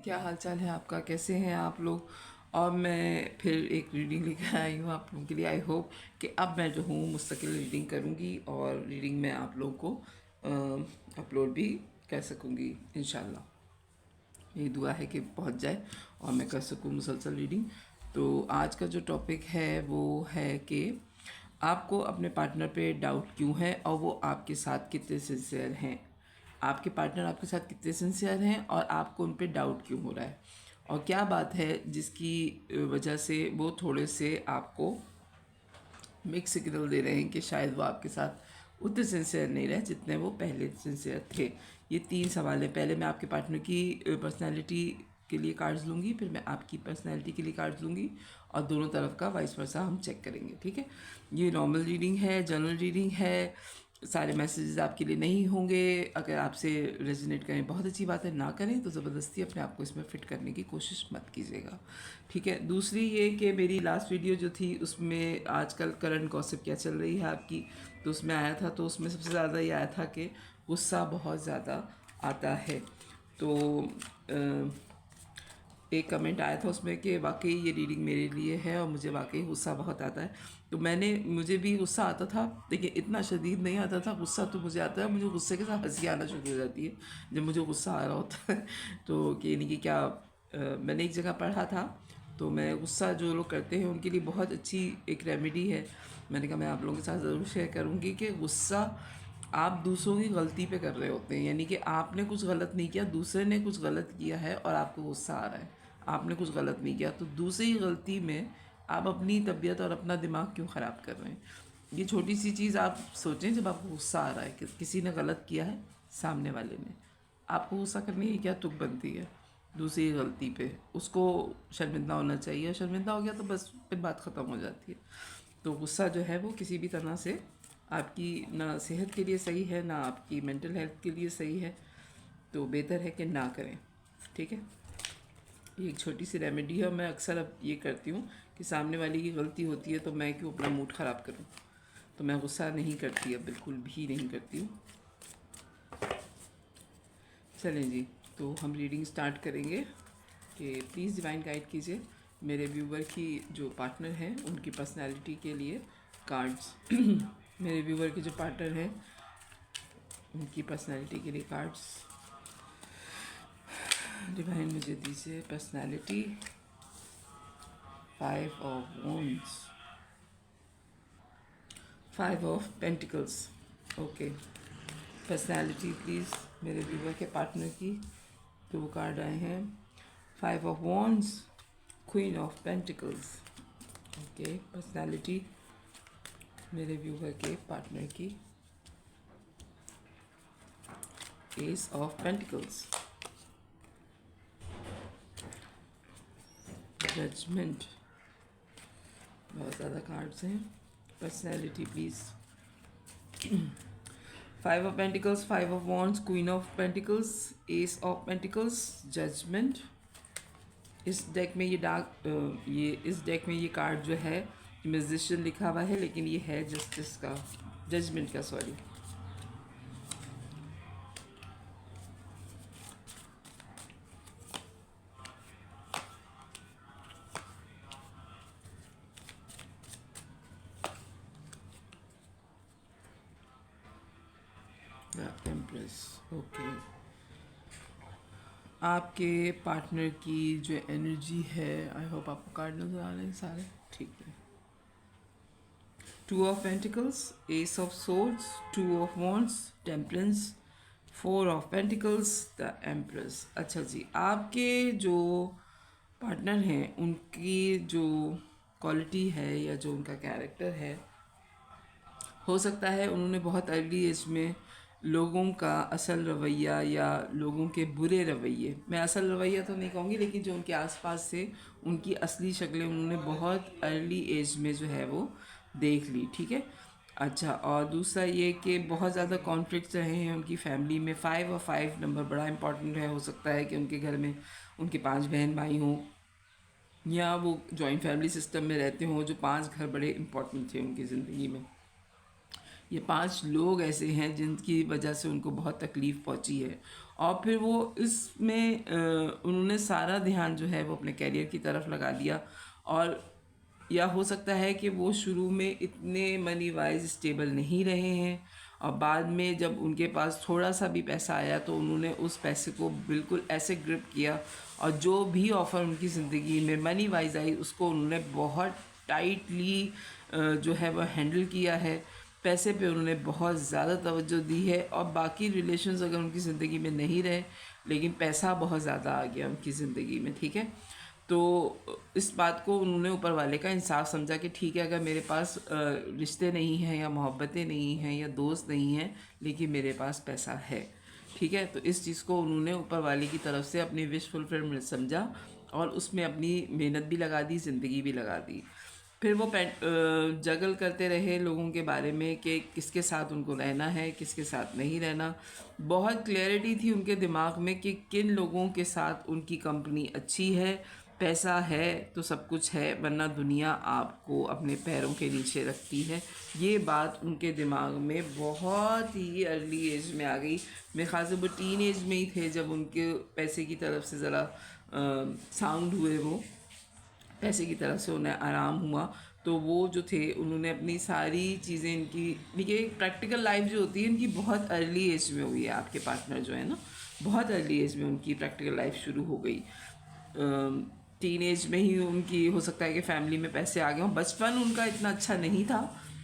क्या हाल चाल है आपका? कैसे हैं आप लोग? और मैं फिर एक रीडिंग लेकर आई हूँ आप लोगों के लिए। आई होप कि अब मैं जो हूँ मुस्तकिल रीडिंग करूँगी और रीडिंग में आप लोगों को अपलोड भी कर सकूँगी इंशाल्लाह। यही दुआ है कि पहुँच जाए और मैं कर सकूँ मुसलसल रीडिंग। तो आज का जो टॉपिक है वो है कि आपको अपने पार्टनर पे डाउट क्यों है और वो आपके साथ कितने सिंसियर हैं। आपके पार्टनर आपके साथ कितने सिंसियर हैं और आपको उन पे डाउट क्यों हो रहा है, और क्या बात है जिसकी वजह से वो थोड़े से आपको मिक्स सिग्नल दे रहे हैं कि शायद वो आपके साथ उतने सिंसियर नहीं रहे जितने वो पहले सिंसियर थे। ये 3 सवाल हैं। पहले मैं आपके पार्टनर की पर्सनैलिटी के लिए कार्ड्स लूँगी, फिर मैं आपकी पर्सनैलिटी के लिए कार्ड्स लूँगी और दोनों तरफ का वाइस वर्सा हम चेक करेंगे। ठीक है, ये नॉर्मल रीडिंग है, जनरल रीडिंग है। सारे मैसेजेस आपके लिए नहीं होंगे। अगर आपसे रेजोनेट करें बहुत अच्छी बात है, ना करें तो ज़बरदस्ती अपने आप को इसमें फ़िट करने की कोशिश मत कीजिएगा। ठीक है, दूसरी ये कि मेरी लास्ट वीडियो जो थी उसमें आजकल करंट गॉसिप क्या चल रही है आपकी, तो उसमें आया था, तो उसमें सबसे ज़्यादा ये आया था कि गुस्सा बहुत ज़्यादा आता है। तो एक कमेंट आया था उसमें कि वाकई ये रीडिंग मेरे लिए है और मुझे वाकई गुस्सा बहुत आता है। तो मुझे भी गुस्सा आता था, लेकिन इतना शदीद नहीं आता था। गुस्सा तो मुझे आता है, मुझे गुस्से के साथ हंसी आना शुरू हो जाती है जब मुझे गुस्सा आ रहा होता है। तो कि यानी कि क्या, मैंने एक जगह पढ़ा था, तो मैं गुस्सा जो लोग करते हैं उनके लिए बहुत अच्छी एक रेमेडी है। मैंने कहा मैं आप लोगों के साथ ज़रूर शेयर करूँगी कि गुस्सा आप दूसरों की गलती पे कर रहे होते हैं। यानी कि आपने कुछ गलत नहीं किया, दूसरे ने कुछ गलत किया है और आपको गुस्सा आ रहा है। आपने कुछ गलत नहीं किया, तो दूसरी गलती में आप अपनी तबीयत और अपना दिमाग क्यों ख़राब कर रहे हैं। ये छोटी सी चीज़ आप सोचें, जब आपको गुस्सा आ रहा है कि किसी ने गलत किया है, सामने वाले ने, आपको गुस्सा करने की क्या तुक बनती है दूसरी गलती पे? उसको शर्मिंदा होना चाहिए, और शर्मिंदा हो गया तो बस फिर बात ख़त्म हो जाती है। तो गुस्सा जो है वो किसी भी तरह से आपकी ना सेहत के लिए सही है, ना आपकी मेंटल हेल्थ के लिए सही है। तो बेहतर है कि ना करें। ठीक है, ये एक छोटी सी रेमेडी है। और मैं अक्सर अब ये करती हूँ कि सामने वाले की गलती होती है तो मैं क्यों अपना मूड ख़राब करूँ। तो मैं गुस्सा नहीं करती, अब बिल्कुल भी नहीं करती हूँ। चलें जी, तो हम रीडिंग स्टार्ट करेंगे कि प्लीज़ डिवाइन गाइड कीजिए मेरे व्यूवर की जो पार्टनर हैं उनकी पर्सनैलिटी के लिए कार्ड्स। मेरे व्यूवर के जो पार्टनर हैं उनकी पर्सनैलिटी के लिए कार्ड्स डिवाइन मुझे दीजिए। Personality, 5 of wands, 5 of pentacles. Okay, personality please मेरे व्यूवर के पार्टनर की। तो वो कार्ड आए हैं 5 of wands, queen of pentacles. Okay, personality मेरे व्यूवर के पार्टनर की, एस ऑफ पेंटिकल्स, जजमेंट। बहुत ज़्यादा कार्ड्स हैं। Personality please. 5 of pentacles, 5 of wands, queen of pentacles, ace of pentacles, judgement. इस डेक में इस डेक में ये कार्ड जो है म्यूजिशियन लिखा हुआ है, लेकिन ये है जस्टिस का, जजमेंट का, सॉरी। The empress. ओके, आपके पार्टनर की जो एनर्जी है, आई होप आपको कार्ड नजर आ रहे हैं सारे। ठीक है, 2 of pentacles, ace of swords, 2 of wands, temperance, 4 of pentacles, the empress. अच्छा जी, आपके जो पार्टनर हैं उनकी जो क्वालिटी है या जो उनका कैरेक्टर है, हो सकता है उन्होंने बहुत अर्ली एज में लोगों का असल रवैया या लोगों के बुरे रवैये, मैं असल रवैया तो नहीं कहूँगी, लेकिन जो उनके आसपास से उनकी असली शक्लें उन्होंने बहुत अर्ली एज में जो है वो देख ली। ठीक है, अच्छा, और दूसरा ये कि बहुत ज़्यादा कॉन्फ्लिक्ट्स रहे हैं उनकी फैमिली में। 5 और 5 नंबर बड़ा इंपॉर्टेंट है। हो सकता है कि उनके घर में उनके 5 बहन भाई हों, या वो जॉइंट फैमिली सिस्टम में रहते हों, जो 5 घर बड़े इंपॉर्टेंट थे उनकी ज़िंदगी में। ये 5 लोग ऐसे हैं जिनकी वजह से उनको बहुत तकलीफ़ पहुंची है, और फिर वो इसमें उन्होंने सारा ध्यान जो है वो अपने कैरियर की तरफ लगा दिया। और या हो सकता है कि वो शुरू में इतने मनी वाइज स्टेबल नहीं रहे हैं, और बाद में जब उनके पास थोड़ा सा भी पैसा आया तो उन्होंने उस पैसे को बिल्कुल ऐसे ग्रिप किया, और जो भी ऑफ़र उनकी ज़िंदगी में मनी वाइज आई उसको उन्होंने बहुत टाइटली जो है वह हैंडल किया है। पैसे पे उन्होंने बहुत ज़्यादा तवज्जो दी है, और बाकी रिलेशंस अगर उनकी ज़िंदगी में नहीं रहे लेकिन पैसा बहुत ज़्यादा आ गया उनकी ज़िंदगी में, ठीक है। तो इस बात को उन्होंने ऊपर वाले का इंसाफ समझा कि ठीक है, अगर मेरे पास रिश्ते नहीं हैं या मोहब्बतें नहीं हैं या दोस्त नहीं हैं, लेकिन मेरे पास पैसा है, ठीक है। तो इस चीज़ को उन्होंने ऊपर वाले की तरफ से अपनी विश फुलफिलमेंट समझा, और उसमें अपनी मेहनत भी लगा दी, ज़िंदगी भी लगा दी। फिर वो जगल करते रहे लोगों के बारे में कि किसके साथ उनको रहना है, किसके साथ नहीं रहना। बहुत क्लैरिटी थी उनके दिमाग में कि किन लोगों के साथ उनकी कंपनी अच्छी है। पैसा है तो सब कुछ है, वरना दुनिया आपको अपने पैरों के नीचे रखती है। ये बात उनके दिमाग में बहुत ही अर्ली एज में आ गई। मेरे ख्याल से वो टीन एज में ही थे जब उनके पैसे की तरफ से ज़रा साउंड हुए, वो पैसे की तरफ से उन्हें आराम हुआ। तो वो जो थे उन्होंने अपनी सारी चीज़ें, इनकी देखिए प्रैक्टिकल लाइफ जो होती है इनकी बहुत अर्ली एज में हुई है। आपके पार्टनर जो है ना, बहुत अर्ली एज में उनकी प्रैक्टिकल लाइफ शुरू हो गई। टीन एज में ही उनकी हो सकता है कि फैमिली में पैसे आ गए हों। बचपन उनका इतना अच्छा नहीं था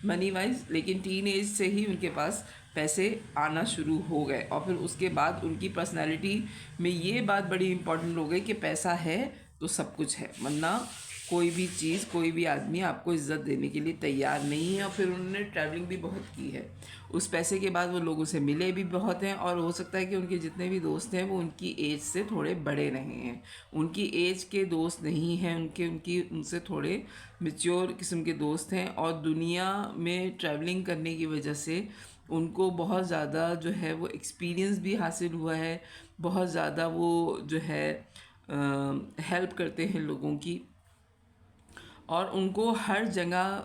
मनी वाइज, लेकिन टीन एज से ही उनके पास पैसे आना शुरू हो गए। और फिर उसके बाद उनकी पर्सनैलिटी में ये बात बड़ी इंपॉर्टेंट हो गई कि पैसा है तो सब कुछ है, वरना कोई भी चीज़, कोई भी आदमी आपको इज़्ज़त देने के लिए तैयार नहीं है। और फिर उन्होंने ट्रैवलिंग भी बहुत की है। उस पैसे के बाद वो लोगों से मिले भी बहुत हैं, और हो सकता है कि उनके जितने भी दोस्त हैं वो उनकी एज से थोड़े बड़े रहे हैं। उनकी एज के दोस्त नहीं हैं, उनसे थोड़े मेच्योर किस्म के दोस्त हैं। और दुनिया में ट्रैवलिंग करने की वजह से उनको बहुत ज़्यादा जो है वो एक्सपीरियंस भी हासिल हुआ है। बहुत ज़्यादा वो जो है हेल्प करते हैं लोगों की, और उनको हर जगह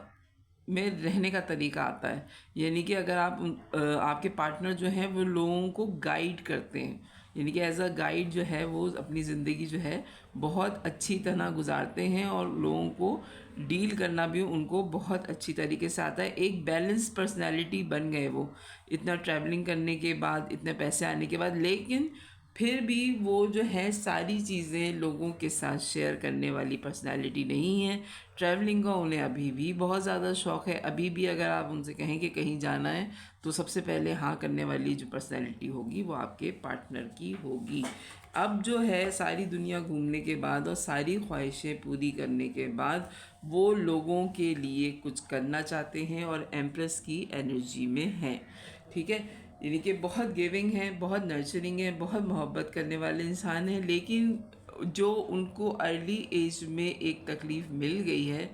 में रहने का तरीका आता है। यानी कि अगर आपके पार्टनर जो हैं वो लोगों को गाइड करते हैं, यानी कि एज अ गाइड जो है वो अपनी ज़िंदगी जो है बहुत अच्छी तरह गुजारते हैं, और लोगों को डील करना भी उनको बहुत अच्छी तरीके से आता है। एक बैलेंस पर्सनैलिटी बन गए वो, इतना ट्रैवलिंग करने के बाद, इतने पैसे आने के बाद। लेकिन फिर भी वो जो है सारी चीज़ें लोगों के साथ शेयर करने वाली पर्सनैलिटी नहीं है। ट्रैवलिंग का उन्हें अभी भी बहुत ज़्यादा शौक़ है। अभी भी अगर आप उनसे कहें कि कहीं जाना है तो सबसे पहले हाँ करने वाली जो पर्सनैलिटी होगी वो आपके पार्टनर की होगी। अब जो है सारी दुनिया घूमने के बाद और सारी ख्वाहिशें पूरी करने के बाद वो लोगों के लिए कुछ करना चाहते हैं, और एम्प्रेस की एनर्जी में हैं, ठीक है। यानी कि बहुत गिविंग है, बहुत नर्चरिंग है, बहुत मोहब्बत करने वाले इंसान हैं। लेकिन जो उनको अर्ली एज में एक तकलीफ़ मिल गई है,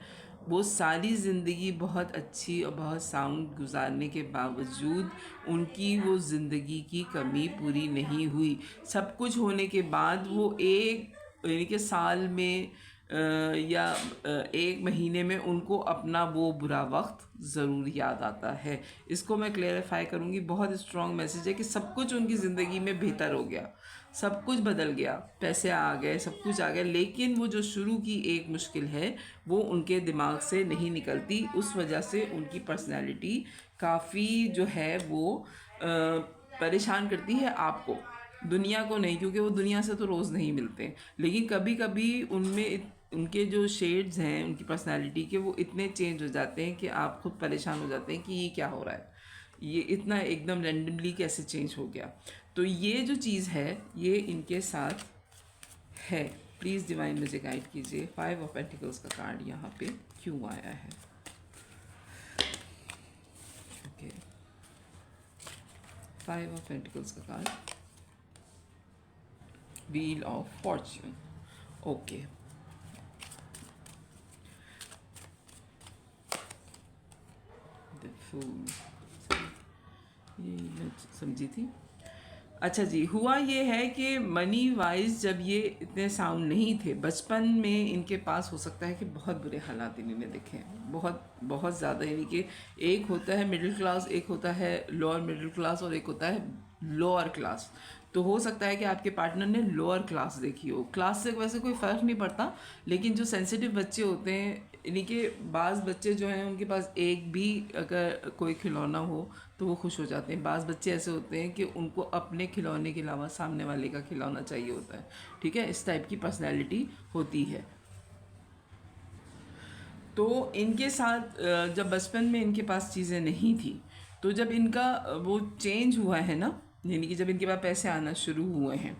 वो सारी ज़िंदगी बहुत अच्छी और बहुत साउंड गुजारने के बावजूद उनकी वो ज़िंदगी की कमी पूरी नहीं हुई। सब कुछ होने के बाद वो एक, यानी कि साल में या एक महीने में उनको अपना वो बुरा वक्त ज़रूर याद आता है। इसको मैं क्लेरिफाई करूँगी, बहुत स्ट्रॉन्ग मैसेज है कि सब कुछ उनकी ज़िंदगी में बेहतर हो गया, सब कुछ बदल गया, पैसे आ गए, सब कुछ आ गया, लेकिन वो जो शुरू की एक मुश्किल है वो उनके दिमाग से नहीं निकलती। उस वजह से उनकी पर्सनैलिटी काफ़ी जो है वो परेशान करती है आपको, दुनिया को नहीं, क्योंकि वो दुनिया से तो रोज़ नहीं मिलते। लेकिन कभी कभी उनमें उनके जो शेड्स हैं उनकी पर्सनैलिटी के, वो इतने चेंज हो जाते हैं कि आप खुद परेशान हो जाते हैं कि ये क्या हो रहा है, ये इतना एकदम रैंडमली कैसे चेंज हो गया। तो ये जो चीज़ है ये इनके साथ है। प्लीज़ डिवाइन मुझे गाइड कीजिए, 5 ऑफ पेंटिकल्स का कार्ड यहाँ पे क्यों आया है। ओके, 5 ऑफ पेंटिकल्स का card, wheel of fortune. Okay, the fool, ये मैं समझी थी। अच्छा जी, हुआ ये है कि मनी वाइज जब ये इतने साउंड नहीं थे बचपन में, इनके पास हो सकता है कि बहुत बुरे हालात इन्होंने देखे हैं, बहुत बहुत ज़्यादा। यानी कि एक होता है मिडिल क्लास, एक होता है लोअर मिडिल क्लास, और एक होता है लोअर क्लास। तो हो सकता है कि आपके पार्टनर ने लोअर क्लास देखी हो। क्लास से वैसे कोई फ़र्क नहीं पड़ता, लेकिन जो सेंसिटिव बच्चे होते हैं, इन्हीं के बाज़ बच्चे जो हैं उनके पास एक भी अगर कोई खिलौना हो तो वो खुश हो जाते हैं। बाज़ बच्चे ऐसे होते हैं कि उनको अपने खिलौने के अलावा सामने वाले का खिलौना चाहिए होता है। ठीक है, इस टाइप की पर्सनैलिटी होती है। तो इनके साथ जब बचपन में इनके पास चीज़ें नहीं थी, तो जब इनका वो चेंज हुआ है ना, यानी कि जब इनके पास पैसे आना शुरू हुए हैं,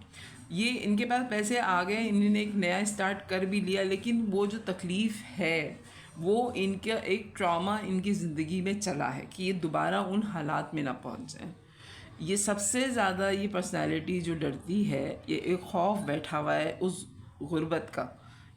ये इनके पास पैसे आ गए, इन्होंने एक नया स्टार्ट कर भी लिया, लेकिन वो जो तकलीफ़ है वो इनका एक ट्रॉमा इनकी ज़िंदगी में चला है कि ये दोबारा उन हालात में ना पहुंच जाए। ये सबसे ज़्यादा ये पर्सनालिटी जो डरती है, ये एक खौफ बैठा हुआ है उस गुर्बत का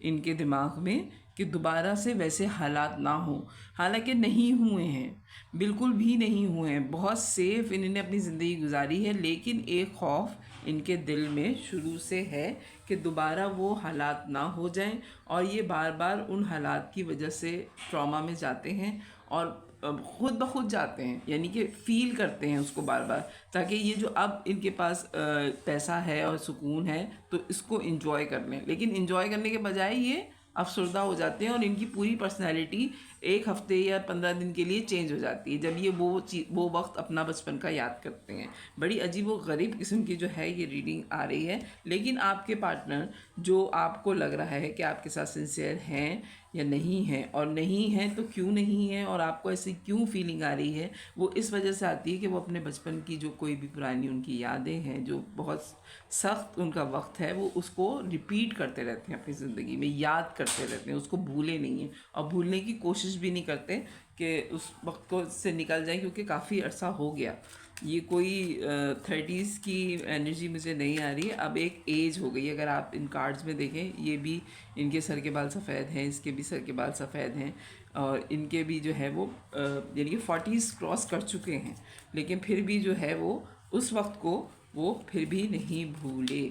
इनके दिमाग में कि दोबारा से वैसे हालात ना हो। हालांकि नहीं हुए हैं, बिल्कुल भी नहीं हुए हैं, बहुत सेफ इन्होंने अपनी ज़िंदगी गुजारी है, लेकिन एक खौफ इनके दिल में शुरू से है कि दोबारा वो हालात ना हो जाएं, और ये बार बार उन हालात की वजह से ट्रॉमा में जाते हैं और खुद ब खुद जाते हैं, यानी कि फ़ील करते हैं उसको बार बार, ताकि ये जो अब इनके पास पैसा है और सुकून है तो इसको इंजॉय कर लें। लेकिन इंजॉय करने के बजाय ये अफसरदा हो जाते हैं और इनकी पूरी पर्सनैलिटी एक हफ्ते या 15 दिन के लिए चेंज हो जाती है, जब ये वो वक्त अपना बचपन का याद करते हैं। बड़ी अजीब व गरीब किस्म की जो है ये रीडिंग आ रही है। लेकिन आपके पार्टनर जो आपको लग रहा है कि आपके साथ सिंसियर हैं या नहीं हैं, और नहीं हैं तो क्यों नहीं है, और आपको ऐसी क्यों फीलिंग आ रही है, वो इस वजह से आती है कि वो अपने बचपन की जो कोई भी पुरानी उनकी यादें हैं, जो बहुत सख्त उनका वक्त है, वो उसको रिपीट करते रहते हैं अपनी ज़िंदगी में, याद करते रहते हैं, उसको भूले नहीं हैं और भूलने की कोशिश भी नहीं करते कि उस वक्त को से निकल जाए, क्योंकि काफ़ी अरसा हो गया। ये कोई 30s की एनर्जी मुझे नहीं आ रही है, अब एक एज हो गई। अगर आप इन कार्ड्स में देखें, ये भी इनके सर के बाल सफ़ेद हैं, इसके भी सर के बाल सफ़ेद हैं, और इनके भी जो है वो यानी कि 40s क्रॉस कर चुके हैं, लेकिन फिर भी जो है वो उस वक्त को वो फिर भी नहीं भूले।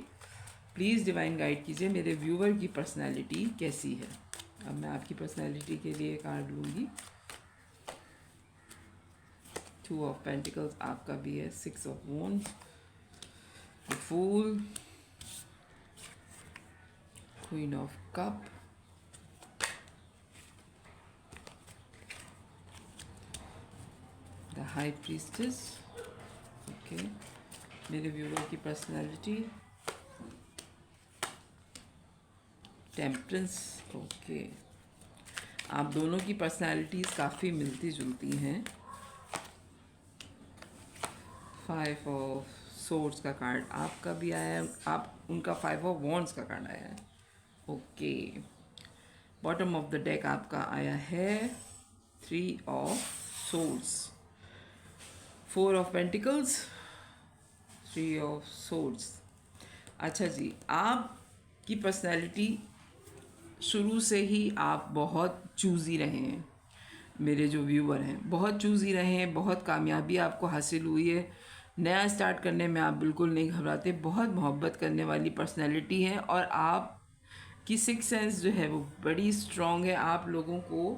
प्लीज़ डिवाइन गाइड कीजिए मेरे व्यूवर की पर्सनैलिटी कैसी है। अब मैं आपकी पर्सनैलिटी के लिए कार्ड लूँगी। 2 ऑफ पेंटिकल्स आपका भी है, 6 of wands, fool, queen of cup, the high priestess. Okay, मेरे व्यूवर की पर्सनैलिटी, टेम्परेंस। ओके, आप दोनों की पर्सनैलिटीज़ काफ़ी मिलती जुलती हैं। 5 ऑफ सोर्ड्स का कार्ड आपका भी आया है, आप उनका 5 ऑफ वॉन्ड्स का कार्ड आया है। Okay, bottom of the deck आपका आया है 3 of swords, 4 of pentacles, 3 of swords. अच्छा जी, आपकी पर्सनैलिटी शुरू से ही आप बहुत चूज़ी रहे हैं। मेरे जो व्यूवर हैं बहुत चूज़ी रहे हैं, बहुत कामयाबी आपको हासिल हुई है। नया स्टार्ट करने में आप बिल्कुल नहीं घबराते, बहुत मोहब्बत करने वाली पर्सनैलिटी है, और आपकी सिक्स सेंस जो है वो बड़ी स्ट्रॉन्ग है। आप लोगों को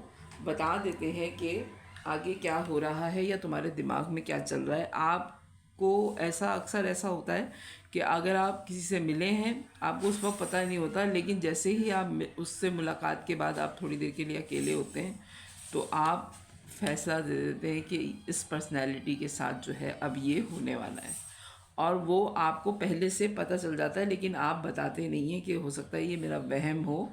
बता देते हैं कि आगे क्या हो रहा है या तुम्हारे दिमाग में क्या चल रहा है। आपको अक्सर ऐसा होता है कि अगर आप किसी से मिले हैं, आपको उस वक्त पता नहीं होता, लेकिन जैसे ही आप उससे मुलाकात के बाद आप थोड़ी देर के लिए अकेले होते हैं, तो आप फैसला दे देते हैं कि इस पर्सनैलिटी के साथ जो है अब ये होने वाला है, और वो आपको पहले से पता चल जाता है, लेकिन आप बताते नहीं हैं कि हो सकता है ये मेरा वहम हो,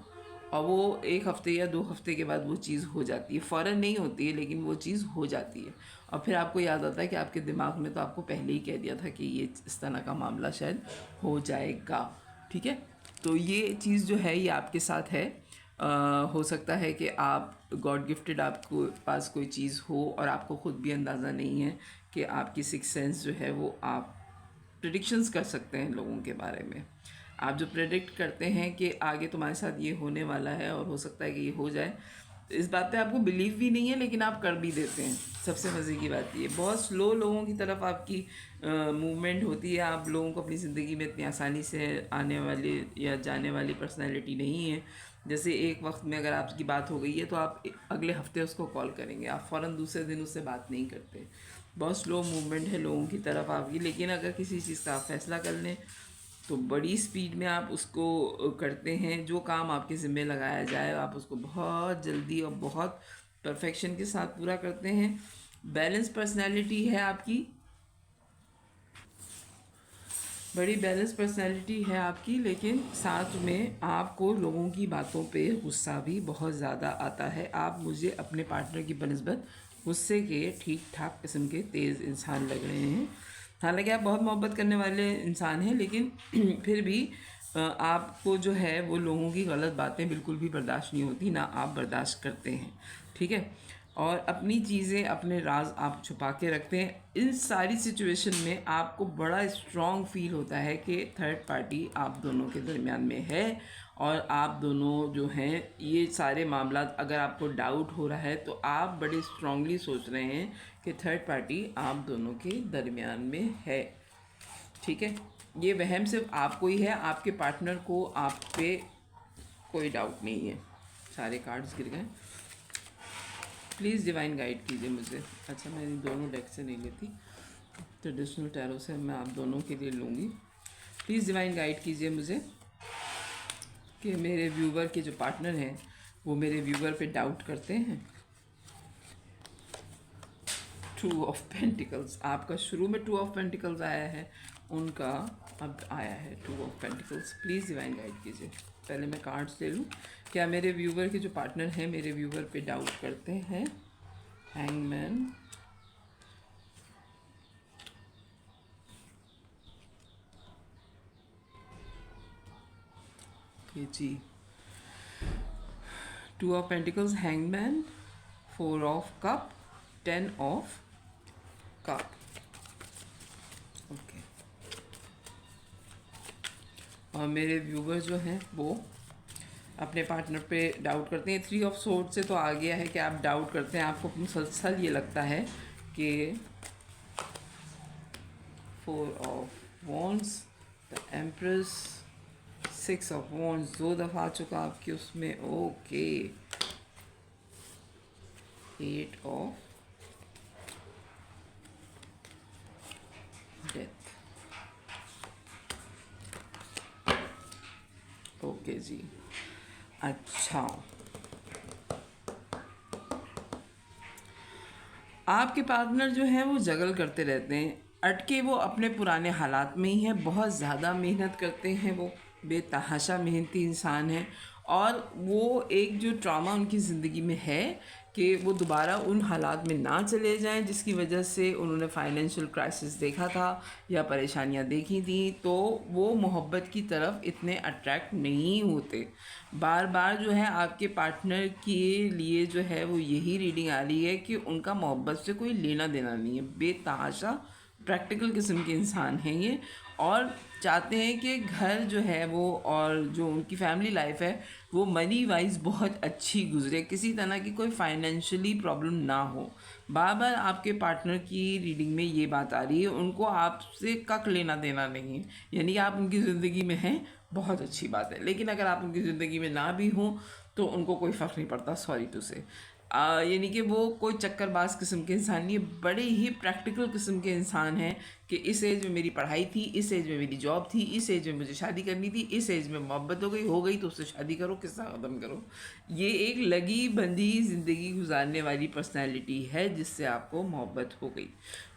और वो 1 हफ्ते या 2 हफ्ते के बाद वो चीज़ हो जाती है। फ़ौरन नहीं होती है, लेकिन वो चीज़ हो जाती है, और फिर आपको याद आता है कि आपके दिमाग ने तो आपको पहले ही कह दिया था कि ये इस तरह का मामला शायद हो जाएगा। ठीक है, तो ये चीज़ जो है ये आपके साथ है। हो सकता है कि आप गॉड गिफ्टेड आपको पास कोई चीज़ हो और आपको ख़ुद भी अंदाज़ा नहीं है कि आपकी सिक्स सेंस जो है वो आप प्रिडिक्शंस कर सकते हैं लोगों के बारे में। आप जो प्रेडिक्ट करते हैं कि आगे तुम्हारे साथ ये होने वाला है और हो सकता है कि ये हो जाए, इस बात पे आपको बिलीव भी नहीं है, लेकिन आप कर भी देते हैं। सबसे मज़े की बात ये, बहुत स्लो लोगों की तरफ आपकी मूवमेंट होती है। आप लोगों को अपनी ज़िंदगी में इतनी आसानी से आने वाली या जाने वाली पर्सनैलिटी नहीं है। जैसे एक वक्त में अगर आपकी बात हो गई है तो आप अगले हफ्ते उसको कॉल करेंगे, आप फ़ौरन दूसरे दिन उससे बात नहीं करते। बहुत स्लो मूवमेंट है लोगों की तरफ आपकी, लेकिन अगर किसी चीज़ का आप फैसला कर लें तो बड़ी स्पीड में आप उसको करते हैं। जो काम आपके ज़िम्मे लगाया जाए आप उसको बहुत जल्दी और बहुत परफेक्शन के साथ पूरा करते हैं। बैलेंस पर्सनैलिटी है आपकी, बड़ी बैलेंस पर्सनैलिटी है आपकी, लेकिन साथ में आपको लोगों की बातों पे गुस्सा भी बहुत ज़्यादा आता है। आप मुझे अपने पार्टनर की बनस्बत गुस्से के ठीक ठाक किस्म के तेज़ इंसान लग रहे हैं। हालांकि आप बहुत मोहब्बत करने वाले इंसान हैं, लेकिन फिर भी आपको जो है वो लोगों की गलत बातें बिल्कुल भी बर्दाश्त नहीं होती, ना आप बर्दाश्त करते हैं। ठीक है, और अपनी चीज़ें अपने राज आप छुपा के रखते हैं। इन सारी सिचुएशन में आपको बड़ा स्ट्रॉन्ग फील होता है कि थर्ड पार्टी आप दोनों के दरमियान में है, और आप दोनों जो हैं ये सारे मामला अगर आपको डाउट हो रहा है तो आप बड़े स्ट्रांगली सोच रहे हैं कि थर्ड पार्टी आप दोनों के दरमियान में है। ठीक है, ये वहम सिर्फ आपको ही है, आपके पार्टनर को आप पे कोई डाउट नहीं है। सारे कार्ड्स गिर गए, प्लीज़ डिवाइन गाइड कीजिए मुझे। अच्छा, मैं इन दोनों डेक से नहीं लेती, ट्रेडिशनल टैरो से मैं आप दोनों के लिए लूँगी। प्लीज़ डिवाइन गाइड कीजिए मुझे कि मेरे व्यूवर के जो पार्टनर हैं वो मेरे व्यूवर पे डाउट करते हैं। टू ऑफ पेंटिकल्स, आपका शुरू में टू ऑफ पेंटिकल्स आया है, उनका अब आया है to of pentacles. Please divine guide कीजिए। पहले मैं कार्ड्स ले लूँ। क्या मेरे व्यूवर के जो पार्टनर हैं मेरे व्यूवर पे डाउट करते हैं? हैंगमैन, जी, two of pentacles, hangman, four of cup, ten of cup. Okay, और मेरे व्यूवर जो हैं वो अपने पार्टनर पे डाउट करते हैं। थ्री ऑफ सोर्ड से तो आ गया है कि आप डाउट करते हैं, आपको मुसलसल ये लगता है कि four of wands, the empress, six of wands 2 दफ़ा आ चुका आपके उसमें। Okay, eight of death. Okay जी, अच्छा, आपके पार्टनर जो है वो जगल करते रहते हैं, अटके वो अपने पुराने हालात में ही हैं। बहुत ज़्यादा मेहनत करते हैं, वो बेतहाशा मेहनती इंसान हैं, और वो एक जो ट्रॉमा उनकी ज़िंदगी में है कि वो दोबारा उन हालात में ना चले जाएं जिसकी वजह से उन्होंने फाइनेंशियल क्राइसिस देखा था या परेशानियां देखी थी, तो वो मोहब्बत की तरफ इतने अट्रैक्ट नहीं होते। बार बार जो है आपके पार्टनर के लिए जो है वो यही रीडिंग आ रही है कि उनका मोहब्बत से कोई लेना देना नहीं है, बेतहाशा प्रैक्टिकल किस्म के इंसान हैं ये, और चाहते हैं कि घर जो है वो और जो उनकी फैमिली लाइफ है वो मनी वाइज बहुत अच्छी गुजरे, किसी तरह की कोई फाइनेंशियली प्रॉब्लम ना हो। बार बार आपके पार्टनर की रीडिंग में ये बात आ रही है, उनको आपसे कक लेना देना नहीं है, यानी कि आप उनकी ज़िंदगी में हैं, बहुत अच्छी बात है, लेकिन अगर आप उनकी ज़िंदगी में ना भी हों तो उनको कोई फ़र्क नहीं पड़ता, सॉरी टू से। यानी कि वो कोई चक्करबाज किस्म के इंसान नहीं है, बड़े ही प्रैक्टिकल किस्म के इंसान हैं कि इस एज में मेरी पढ़ाई थी, इस एज में मेरी जॉब थी, इस एज में मुझे शादी करनी थी, इस एज में मोहब्बत हो गई तो उससे शादी करो, किस्सा ख़त्म करो। ये एक लगी बंधी ज़िंदगी गुजारने वाली पर्सनैलिटी है जिससे आपको मोहब्बत हो गई।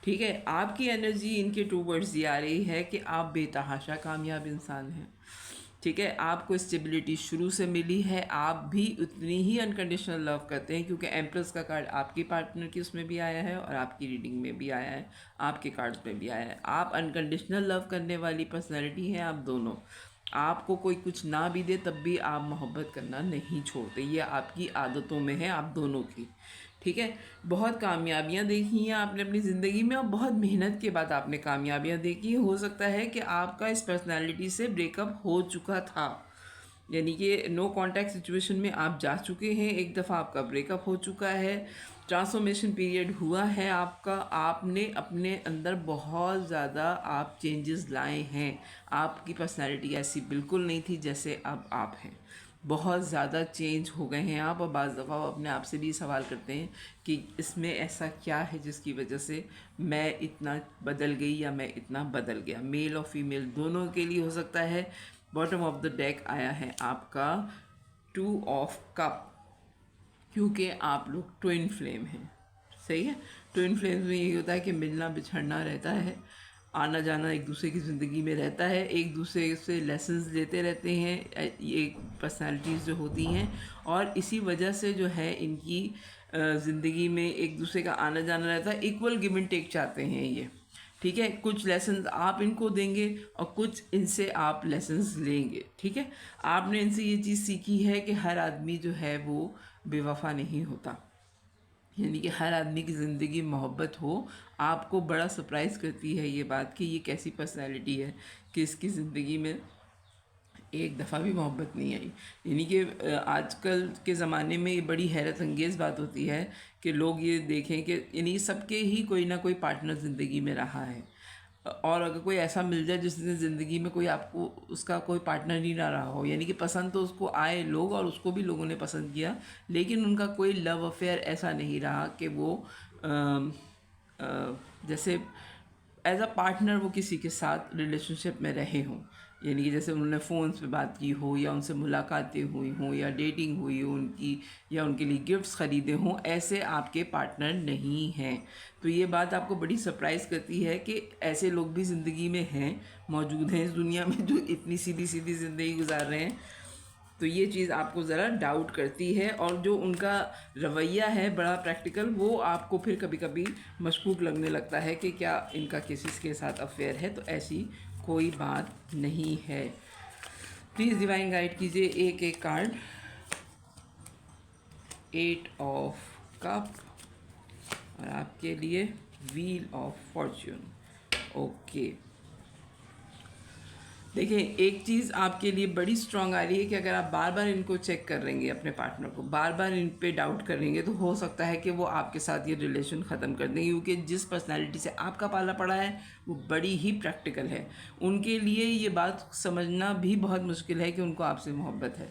ठीक है, आपकी एनर्जी इनके टू वर्ड्स ये आ रही है कि आप बेतहाशा कामयाब इंसान हैं। ठीक है, आपको स्टेबिलिटी शुरू से मिली है, आप भी उतनी ही अनकंडीशनल लव करते हैं, क्योंकि एम्प्रेस का कार्ड आपके पार्टनर की उसमें भी आया है और आपकी रीडिंग में भी आया है, आपके कार्ड्स में भी आया है। आप अनकंडीशनल लव करने वाली पर्सनैलिटी हैं आप दोनों। आपको कोई कुछ ना भी दे तब भी आप मोहब्बत करना नहीं छोड़ते, ये आपकी आदतों में है आप दोनों की। ठीक है, बहुत कामयाबियाँ देखी हैं आपने अपनी ज़िंदगी में और बहुत मेहनत के बाद आपने कामयाबियाँ देखी। हो सकता है कि आपका इस पर्सनालिटी से ब्रेकअप हो चुका था, यानी कि नो कांटेक्ट सिचुएशन में आप जा चुके हैं, एक दफ़ा आपका ब्रेकअप हो चुका है, ट्रांसफॉर्मेशन पीरियड हुआ है आपका, आपने अपने अंदर बहुत ज़्यादा आप चेंजेस लाए हैं। आपकी पर्सनालिटी ऐसी बिल्कुल नहीं थी जैसे अब आप हैं। बहुत ज़्यादा चेंज हो गए हैं आप, और बाज़ दफ़ा वो अपने आप से भी सवाल करते हैं कि इसमें ऐसा क्या है जिसकी वजह से मैं इतना बदल गई या मैं इतना बदल गया। मेल और फीमेल दोनों के लिए हो सकता है। बॉटम ऑफ द डेक आया है आपका 2 ऑफ कप, क्योंकि आप लोग ट्विन फ्लेम हैं। सही है। ट्विन फ्लेम्स में यही होता है कि मिलना बिछड़ना रहता है, आना जाना एक दूसरे की ज़िंदगी में रहता है, एक दूसरे से लेसन्स लेते रहते हैं ये पर्सनालिटीज़ जो होती हैं, और इसी वजह से जो है इनकी ज़िंदगी में एक दूसरे का आना जाना रहता है। इक्वल गिव एंड टेक चाहते हैं ये, ठीक है। कुछ लेसन्स आप इनको देंगे और कुछ इनसे आप लेसन्स लेंगे, ठीक है। आपने इनसे ये चीज़ सीखी है कि हर आदमी जो है वो बेवफा नहीं होता, यानी कि हर आदमी की ज़िंदगी मोहब्बत हो। आपको बड़ा सरप्राइज़ करती है ये बात कि ये कैसी पर्सनैलिटी है कि इसकी ज़िंदगी में एक दफ़ा भी मोहब्बत नहीं आई। यानी कि आजकल के ज़माने में ये बड़ी हैरत अंगेज़ बात होती है कि लोग ये देखें कि यानी सबके ही कोई ना कोई पार्टनर ज़िंदगी में रहा है, और अगर कोई ऐसा मिल जाए जिसने ज़िंदगी में कोई आपको उसका कोई पार्टनर ही ना रहा हो, यानी कि पसंद तो उसको आए लोग और उसको भी लोगों ने पसंद किया, लेकिन उनका कोई लव अफेयर ऐसा नहीं रहा कि वो जैसे एज अ पार्टनर वो किसी के साथ रिलेशनशिप में रहे हों। यानी कि जैसे उन्होंने फ़ोन्स पे बात की हो, या उनसे मुलाकातें हुई हों, या डेटिंग हुई हो उनकी, या उनके लिए गिफ्ट्स ख़रीदे हों, ऐसे आपके पार्टनर नहीं हैं। तो ये बात आपको बड़ी सरप्राइज़ करती है कि ऐसे लोग भी ज़िंदगी में हैं, मौजूद हैं इस दुनिया में, जो इतनी सीधी सीधी ज़िंदगी गुजार रहे हैं। तो ये चीज़ आपको ज़रा डाउट करती है, और जो उनका रवैया है बड़ा प्रैक्टिकल, वो आपको फिर कभी कभी मशकूक लगने लगता है कि क्या इनका किसी के साथ अफेयर है। तो ऐसी कोई बात नहीं है। प्लीज़ डिवाइन गाइड कीजिए एक एक कार्ड। 8 ऑफ कप, और आपके लिए व्हील ऑफ फॉर्च्यून। ओके, देखिए एक चीज़ आपके लिए बड़ी स्ट्रांग आ रही है कि अगर आप बार बार इनको चेक कर रहेंगे, अपने पार्टनर को बार बार इन पे डाउट करेंगे, तो हो सकता है कि वो आपके साथ ये रिलेशन ख़त्म कर देंगे, क्योंकि जिस पर्सनालिटी से आपका पाला पड़ा है वो बड़ी ही प्रैक्टिकल है। उनके लिए ये बात समझना भी बहुत मुश्किल है कि उनको आपसे मोहब्बत है,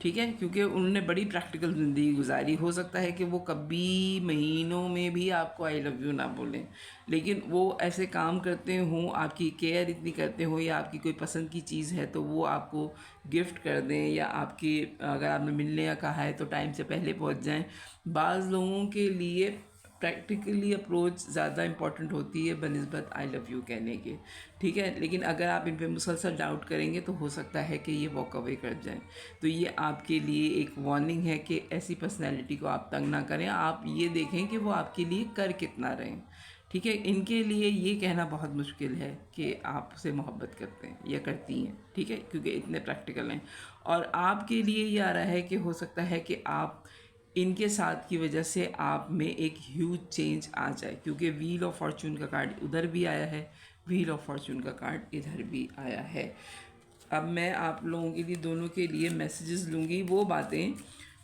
ठीक है, क्योंकि उन्होंने बड़ी प्रैक्टिकल ज़िंदगी गुजारी। हो सकता है कि वो कभी महीनों में भी आपको आई लव यू ना बोलें, लेकिन वो ऐसे काम करते हों, आपकी केयर इतनी करते हों, या आपकी कोई पसंद की चीज़ है तो वो आपको गिफ्ट कर दें, या आपकी अगर आपने मिलने का कहा है तो टाइम से पहले पहुंच जाएं। बाज़ लोगों के लिए प्रैक्टिकली अप्रोच ज़्यादा इंपॉर्टेंट होती है बनिस्बत आई लव यू कहने के, ठीक है। लेकिन अगर आप इन पे मुसलसल डाउट करेंगे तो हो सकता है कि ये वॉक अवे कर जाएं। तो ये आपके लिए एक वार्निंग है कि ऐसी पर्सनैलिटी को आप तंग ना करें। आप ये देखें कि वो आपके लिए कर कितना रहे हैं, ठीक है। इनके लिए ये कहना बहुत मुश्किल है कि आपसे मोहब्बत करते हैं या करती हैं, ठीक है, क्योंकि इतने प्रैक्टिकल हैं। और आपके लिए ये आ रहा है कि हो सकता है कि आप इनके साथ की वजह से आप में एक ह्यूज चेंज आ जाए, क्योंकि व्हील ऑफ फॉर्चून का कार्ड उधर भी आया है, व्हील ऑफ फॉर्चून का कार्ड इधर भी आया है। अब मैं आप लोगों के लिए दोनों के लिए मैसेजेस लूँगी, वो बातें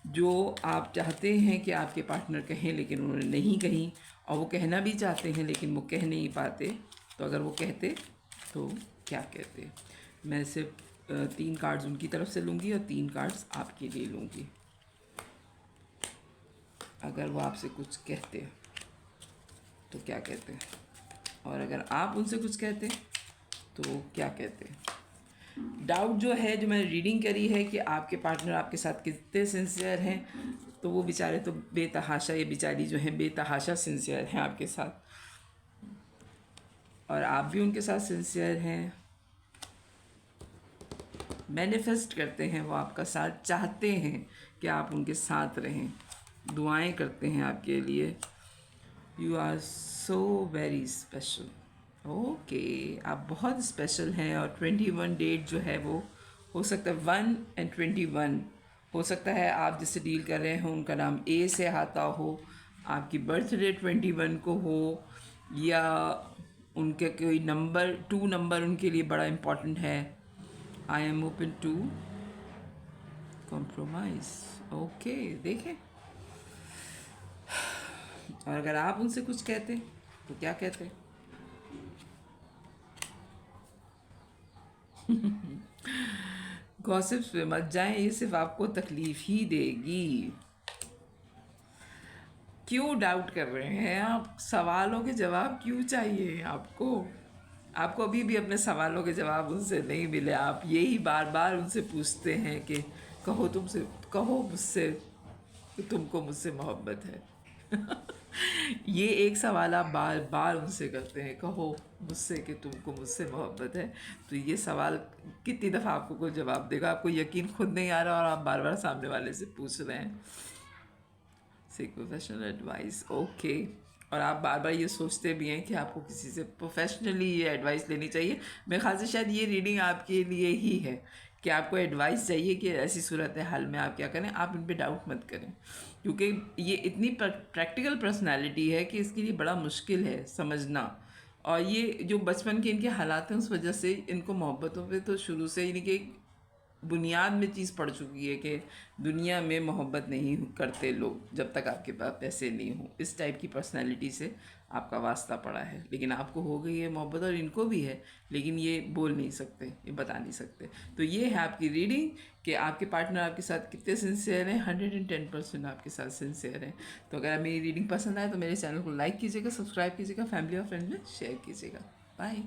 जो आप चाहते हैं कि आपके पार्टनर कहें लेकिन उन्होंने नहीं कही, और वो कहना भी चाहते हैं लेकिन वो कह नहीं पाते। तो अगर वो कहते तो क्या कहते। मैं सिर्फ 3 कार्ड्स उनकी तरफ से लूँगी और 3 कार्ड्स आपके लिए लूँगी। अगर वो आपसे कुछ कहते तो क्या कहते, और अगर आप उनसे कुछ कहते तो क्या कहते। डाउट जो है, जो मैंने रीडिंग करी है कि आपके पार्टनर आपके साथ कितने सिंसियर हैं, तो वो बेचारे तो बेतहाशा, ये बेचारी जो हैं बेतहाशा सिंसियर हैं आपके साथ, और आप भी उनके साथ सिंसियर हैं। मैनिफेस्ट करते हैं, वो आपका साथ चाहते हैं कि आप उनके साथ रहें, दुआएं करते हैं आपके लिए। You are so very special. Okay, आप बहुत स्पेशल हैं। और 21 डेट जो है वो हो सकता है 1 और 21, हो सकता है आप जिससे डील कर रहे हो उनका नाम ए से आता हो, आपकी बर्थ डेट 21 को हो, या उनके कोई नंबर 2 नंबर उनके लिए बड़ा इम्पॉर्टेंट है। I am open to compromise. Okay, देखें। और अगर आप उनसे कुछ कहते तो क्या कहते। गॉसिप्स पे मत जाएं, ये सिर्फ आपको तकलीफ ही देगी। क्यों डाउट कर रहे हैं आप? सवालों के जवाब क्यों चाहिए आपको? आपको अभी भी अपने सवालों के जवाब उनसे नहीं मिले, आप यही बार बार उनसे पूछते हैं कि कहो मुझसे कि तुमको मुझसे मोहब्बत है। ये एक सवाल आप बार बार उनसे करते हैं, कहो मुझसे कि तुमको मुझसे मोहब्बत है। तो ये सवाल कितनी दफ़ा आपको कोई जवाब देगा? आपको यकीन खुद नहीं आ रहा और आप बार बार सामने वाले से पूछ रहे हैं। Seek professional advice, okay. और आप बार बार ये सोचते भी हैं कि आपको किसी से प्रोफेशनली ये एडवाइस लेनी चाहिए। मेरे ख्याल से शायद ये रीडिंग आपके लिए ही है कि आपको एडवाइस चाहिए कि ऐसी सूरत हाल में आप क्या करें। आप इन पे डाउट मत करें, क्योंकि ये इतनी प्रैक्टिकल पर्सनालिटी है कि इसके लिए बड़ा मुश्किल है समझना। और ये जो बचपन के इनके हालात हैं, उस वजह से इनको मोहब्बतों पे तो शुरू से इनके बुनियाद में चीज़ पड़ चुकी है कि दुनिया में मोहब्बत नहीं करते लोग जब तक आपके पास पैसे नहीं हो। इस टाइप की पर्सनैलिटी से आपका वास्ता पड़ा है। लेकिन आपको हो गई है मोहब्बत, और इनको भी है, लेकिन ये बोल नहीं सकते, ये बता नहीं सकते। तो ये है आपकी रीडिंग कि आपके पार्टनर आपके साथ कितने सिंसियर हैं। 110% आपके साथ सिंसियर हैं। तो अगर मेरी रीडिंग पसंद आए तो मेरे चैनल को लाइक कीजिएगा, सब्सक्राइब कीजिएगा, फैमिली और फ्रेंड में शेयर कीजिएगा। बाय।